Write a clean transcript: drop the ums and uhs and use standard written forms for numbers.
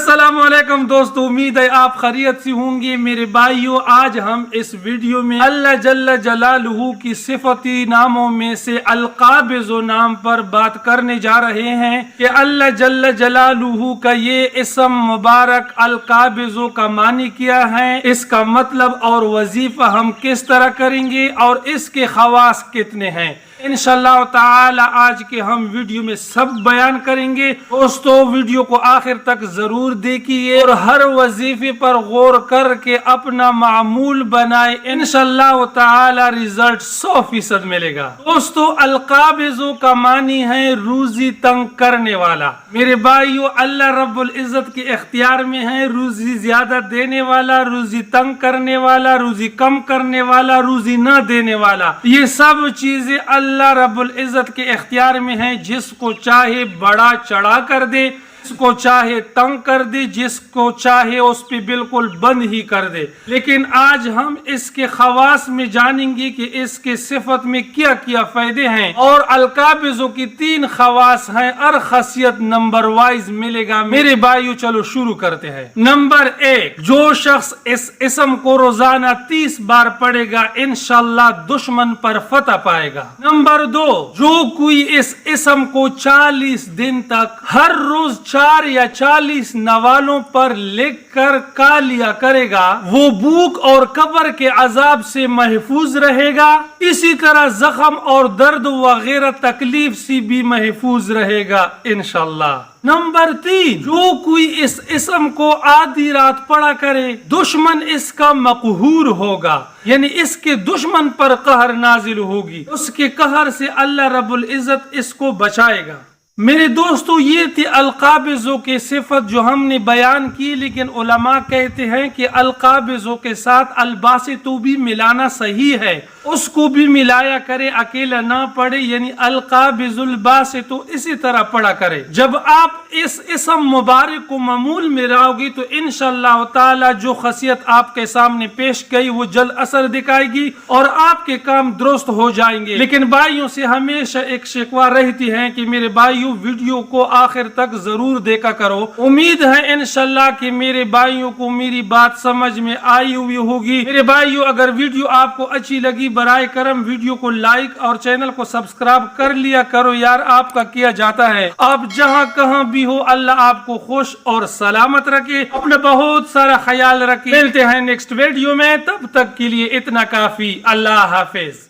السلام علیکم دوستو، امید ہے آپ خیریت سے ہوں گے میرے بھائیوں۔ آج ہم اس ویڈیو میں اللہ جل جلالہ کی صفتی ناموں میں سے القابض نام پر بات کرنے جا رہے ہیں کہ اللہ جل جلالہ کا یہ اسم مبارک القابض کا معنی کیا ہے، اس کا مطلب اور وظیفہ ہم کس طرح کریں گے اور اس کے خواص کتنے ہیں، انشاءاللہ تعالی آج کے ہم ویڈیو میں سب بیان کریں گے۔ دوستو ویڈیو کو آخر تک ضرور دیکھیے اور ہر وظیفے پر غور کر کے اپنا معمول بنائے، انشاءاللہ تعالی رزلٹ 100% ملے گا۔ دوستو القابض کا معنی ہے روزی تنگ کرنے والا۔ میرے بھائیو، اللہ رب العزت کے اختیار میں ہے روزی زیادہ دینے والا، روزی تنگ کرنے والا، روزی کم کرنے والا، روزی نہ دینے والا، یہ سب چیزیں اللہ رب العزت کے اختیار میں ہیں۔ جس کو چاہے بڑا چڑھا کر دے، جس کو چاہے تنگ کر دے، جس کو چاہے اس پہ بالکل بند ہی کر دے۔ لیکن آج ہم اس کے خواص میں جانیں گے کہ اس کے صفت میں کیا کیا فائدے ہیں، اور القابض کی 3 خواص ہیں، ہر خاصیت نمبر وائز ملے گا میرے بھائیو۔ چلو شروع کرتے ہیں۔ نمبر 1، جو شخص اس اسم کو روزانہ 30 بار پڑھے گا انشاءاللہ دشمن پر فتح پائے گا۔ نمبر 2، جو کوئی اس اسم کو 40 دن تک ہر روز 4 یا 40 نوالوں پر لکھ کر کھا لیا کرے گا، وہ بھوک اور قبر کے عذاب سے محفوظ رہے گا، اسی طرح زخم اور درد وغیرہ تکلیف سے بھی محفوظ رہے گا انشاءاللہ۔ نمبر 3، جو کوئی اس اسم کو آدھی رات پڑھا کرے دشمن اس کا مقہور ہوگا، یعنی اس کے دشمن پر قہر نازل ہوگی، اس کے قہر سے اللہ رب العزت اس کو بچائے گا۔ میرے دوستو یہ تھی القابض کے صفت جو ہم نے بیان کی، لیکن علماء کہتے ہیں کہ القابض کے ساتھ الباسط بھی ملانا صحیح ہے، اس کو بھی ملایا کرے، اکیلا نہ پڑھے، یعنی القابض الباسط اسی طرح پڑھا کرے۔ جب آپ اس اسم مبارک کو معمول میں لاؤ گی تو انشاءاللہ تعالی جو خاصیت آپ کے سامنے پیش گئی وہ جلد اثر دکھائے گی اور آپ کے کام درست ہو جائیں گے۔ لیکن بھائیوں سے ہمیشہ ایک شکوہ رہتی ہے کہ میرے بھائیوں ویڈیو کو آخر تک ضرور دیکھا کرو۔ امید ہے انشاءاللہ کہ میرے بھائیوں کو میری بات سمجھ میں آئی ہوئی ہوگی۔ میرے بھائیوں اگر ویڈیو آپ کو اچھی لگی برائے کرم ویڈیو کو لائک اور چینل کو سبسکرائب کر لیا کرو یار، آپ کا کیا جاتا ہے۔ آپ جہاں کہاں بھی ہو اللہ آپ کو خوش اور سلامت رکھے، اپنا بہت سارا خیال رکھے۔ ملتے ہیں نیکسٹ ویڈیو میں، تب تک کے لیے اتنا کافی۔ اللہ حافظ۔